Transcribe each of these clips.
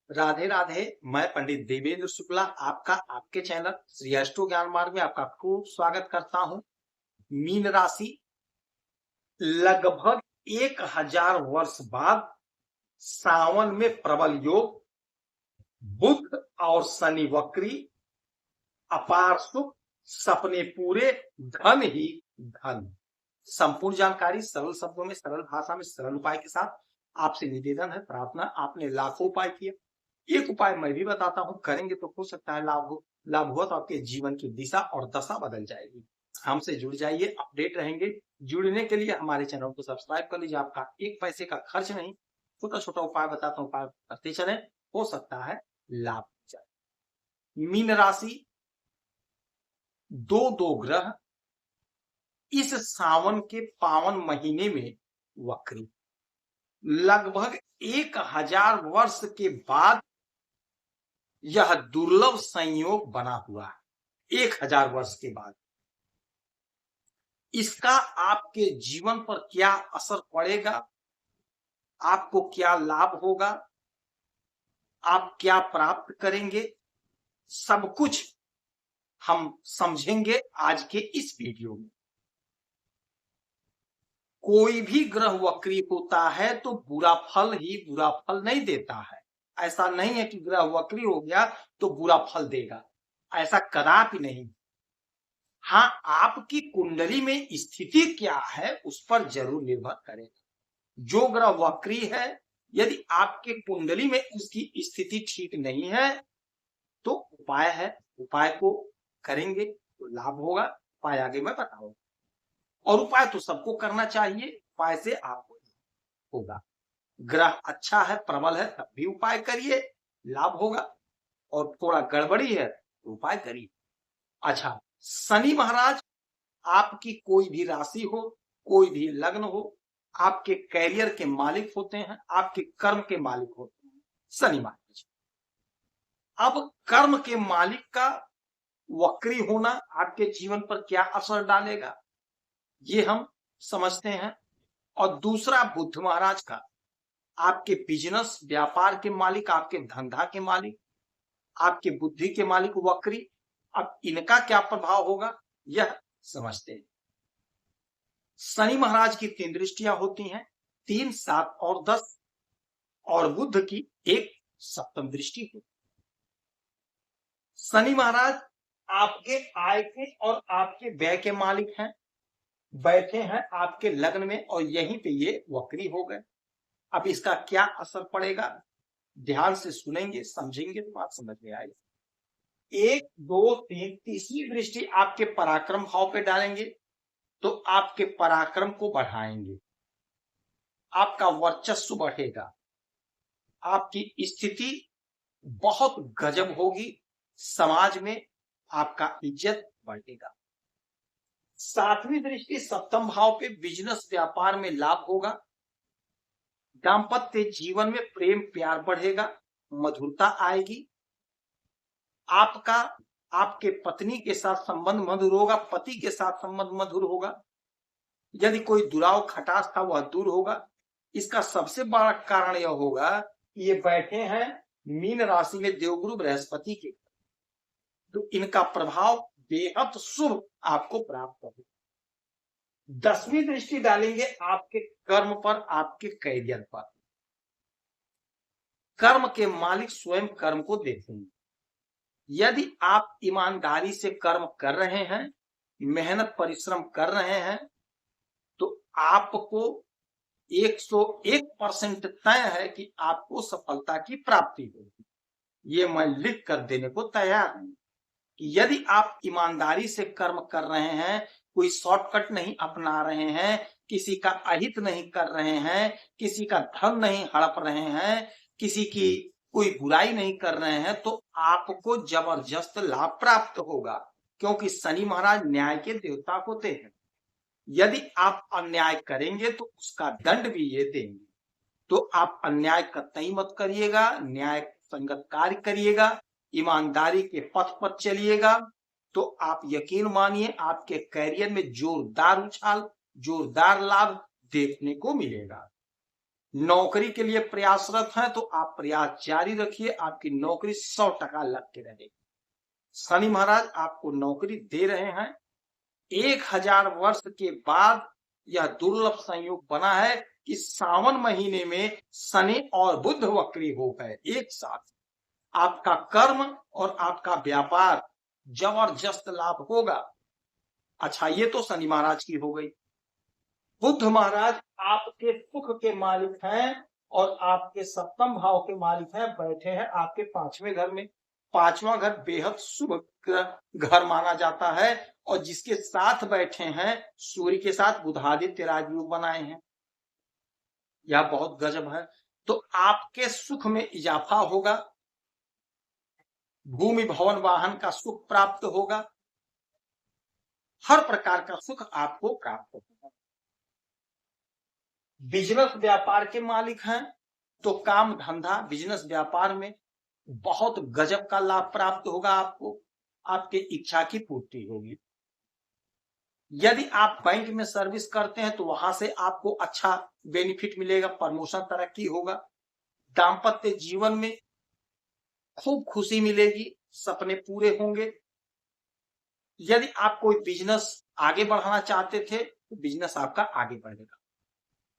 राधे राधे। मैं पंडित देवेंद्र शुक्ला आपका आपके चैनल श्री अष्टो ज्ञान मार्ग में आपका खूब स्वागत करता हूं। मीन राशि लगभग 1000 वर्ष बाद सावन में प्रबल योग, बुध और शनि वक्री, अपार सुख, सपने पूरे, धन ही धन। संपूर्ण जानकारी सरल शब्दों में, सरल भाषा में, सरल उपाय के साथ आपसे निवेदन है, प्रार्थना। आपने लाखों उपाय किए, एक उपाय मैं भी बताता हूं, करेंगे तो हो सकता है लाभ हो। लाभ हुआ तो आपके जीवन की दिशा और दशा बदल जाएगी। हमसे जुड़ जाइए, अपडेट रहेंगे। जुड़ने के लिए हमारे चैनल को सब्सक्राइब कर लीजिए। आपका एक पैसे का खर्च नहीं, छोटा छोटा उपाय बताता हूं, उपाय करते चले, हो सकता है लाभ हो जाए। मीन राशि, दो ग्रह इस सावन के पावन महीने में वक्री, लगभग 1000 वर्ष के बाद यह दुर्लभ संयोग बना हुआ है। 1000 वर्ष के बाद इसका आपके जीवन पर क्या असर पड़ेगा, आपको क्या लाभ होगा, आप क्या प्राप्त करेंगे, सब कुछ हम समझेंगे आज के इस वीडियो में। कोई भी ग्रह वक्री होता है तो बुरा फल ही बुरा फल नहीं देता है। ऐसा नहीं है कि ग्रह वक्री हो गया तो बुरा फल देगा, ऐसा कदापि नहीं। हाँ, आपकी कुंडली में स्थिति क्या है उस पर जरूर निर्भर करेगा। जो ग्रह वक्री है, यदि आपके कुंडली में उसकी स्थिति ठीक नहीं है तो उपाय है, उपाय को करेंगे तो लाभ होगा। उपाय आगे मैं बताऊंगा, और उपाय तो सबको करना चाहिए, उपाय से आपको होगा। ग्रह अच्छा है, प्रबल है, तब भी उपाय करिए, लाभ होगा। और थोड़ा गड़बड़ी है तो उपाय करिए। अच्छा, शनि महाराज आपकी कोई भी राशि हो, कोई भी लग्न हो, आपके कैरियर के मालिक होते हैं, आपके कर्म के मालिक होते हैं शनि महाराज। अब कर्म के मालिक का वक्री होना आपके जीवन पर क्या असर डालेगा ये हम समझते हैं। और दूसरा बुध महाराज का, आपके बिजनेस व्यापार के मालिक, आपके धंधा के मालिक, आपके बुद्धि के मालिक वक्री। अब इनका क्या प्रभाव होगा यह समझते हैं। शनि महाराज की 3 दृष्टियां होती हैं, 3, 7 और 10, और बुध की एक सप्तम दृष्टि होती है। शनि महाराज आपके आय के और आपके व्यय के मालिक हैं, बैठे हैं आपके लग्न में और यहीं पे ये वक्री हो गए। अब इसका क्या असर पड़ेगा, ध्यान से सुनेंगे, समझेंगे तो बात समझ में आएगी। 1, 2, 3, तीसरी दृष्टि आपके पराक्रम भाव पे डालेंगे तो आपके पराक्रम को बढ़ाएंगे, आपका वर्चस्व बढ़ेगा, आपकी स्थिति बहुत गजब होगी, समाज में आपका इज्जत बढ़ेगा। 7वीं दृष्टि सप्तम भाव पे, बिजनेस व्यापार में लाभ होगा, दाम्पत्य जीवन में प्रेम प्यार बढ़ेगा, मधुरता आएगी, आपका आपके पत्नी के साथ संबंध मधुर होगा, पति के साथ संबंध मधुर होगा, यदि कोई दुराव खटास था वह दूर होगा। इसका सबसे बड़ा कारण यह होगा कि ये बैठे हैं मीन राशि में देवगुरु बृहस्पति के, तो इनका प्रभाव बेहद शुभ आपको प्राप्त होगा। 10वीं दृष्टि डालेंगे आपके कर्म पर, आपके कैरियर पर। कर्म के मालिक स्वयं कर्म को देखेंगे। यदि आप ईमानदारी से कर्म कर रहे हैं, मेहनत परिश्रम कर रहे हैं, तो आपको 101% तय है कि आपको सफलता की प्राप्ति होगी। ये मैं लिख कर देने को तैयार हूं कि यदि आप ईमानदारी से कर्म कर रहे हैं, कोई शॉर्टकट नहीं अपना रहे हैं, किसी का अहित नहीं कर रहे हैं, किसी का धन नहीं हड़प रहे हैं, किसी की कोई बुराई नहीं कर रहे हैं, तो आपको जबरदस्त लाभ प्राप्त होगा, क्योंकि शनि महाराज न्याय के देवता होते हैं। यदि आप अन्याय करेंगे तो उसका दंड भी ये देंगे, तो आप अन्याय कतई मत करिएगा, न्याय संगत कार्य करिएगा, ईमानदारी के पथ पर चलिएगा, तो आप यकीन मानिए आपके कैरियर में जोरदार उछाल, जोरदार लाभ देखने को मिलेगा। नौकरी के लिए प्रयासरत हैं तो आप प्रयास जारी रखिए, आपकी नौकरी 100% लग के रहेगी। शनि महाराज आपको नौकरी दे रहे हैं। 1000 वर्ष के बाद यह दुर्लभ संयोग बना है कि सावन महीने में शनि और बुध वक्री हो गए एक साथ। आपका कर्म और आपका व्यापार जबरदस्त लाभ होगा। अच्छा, ये तो शनि महाराज की हो गई। बुध महाराज आपके सुख के मालिक हैं और आपके सप्तम भाव के मालिक हैं, बैठे हैं आपके 5वें घर में। 5वां घर बेहद शुभ घर माना जाता है और जिसके साथ बैठे हैं सूर्य के साथ बुधादित्य राजयोग बनाए हैं, यह बहुत गजब है। तो आपके सुख में इजाफा होगा, भूमि भवन वाहन का सुख प्राप्त होगा, हर प्रकार का सुख आपको प्राप्त होगा। बिजनेस व्यापार के मालिक हैं तो काम धंधा बिजनेस व्यापार में बहुत गजब का लाभ प्राप्त होगा आपको, आपकी इच्छा की पूर्ति होगी। यदि आप बैंक में सर्विस करते हैं तो वहां से आपको अच्छा बेनिफिट मिलेगा, प्रमोशन तरक्की होगा। दाम्पत्य जीवन में खूब खुशी मिलेगी, सपने पूरे होंगे। यदि आप कोई बिजनेस आगे बढ़ाना चाहते थे तो बिजनेस आपका आगे बढ़ेगा।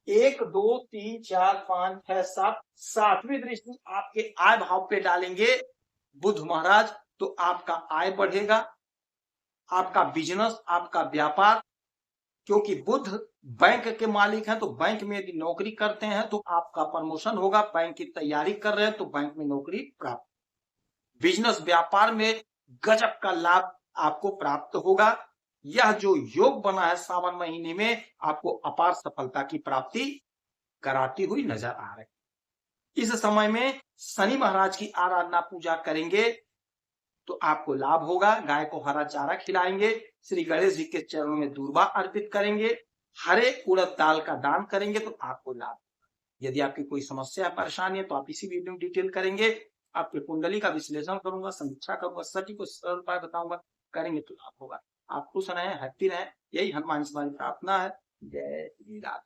1 2 3 4 5 6 7 7वीं दृष्टि आपके आय भाव पे डालेंगे बुध महाराज, तो आपका आय बढ़ेगा, आपका बिजनेस, आपका व्यापार, क्योंकि बुध बैंक के मालिक हैं तो बैंक में यदि नौकरी करते हैं तो आपका प्रमोशन होगा। बैंक की तैयारी कर रहे हैं तो बैंक में नौकरी प्राप्त, बिजनेस व्यापार में गजब का लाभ आपको प्राप्त होगा। यह जो योग बना है सावन महीने में आपको अपार सफलता की प्राप्ति कराती हुई नजर आ रही है। इस समय में शनि महाराज की आराधना पूजा करेंगे तो आपको लाभ होगा। गाय को हरा चारा खिलाएंगे, श्री गणेश जी के चरणों में दूर्वा अर्पित करेंगे, हरे उड़द दाल का दान करेंगे तो आपको लाभ। यदि आपकी कोई समस्या परेशानी है तो आप इसी वीडियो में डिटेल करेंगे, आपके कुंडली का विश्लेषण करूंगा, समीक्षा करूंगा, सटीक को सरल उपाय बताऊंगा, करेंगे तो लाभ होगा। आप खुश रहें, हैप्पी रहें, यही हनुमान से हमारी प्रार्थना है। जय श्री राम।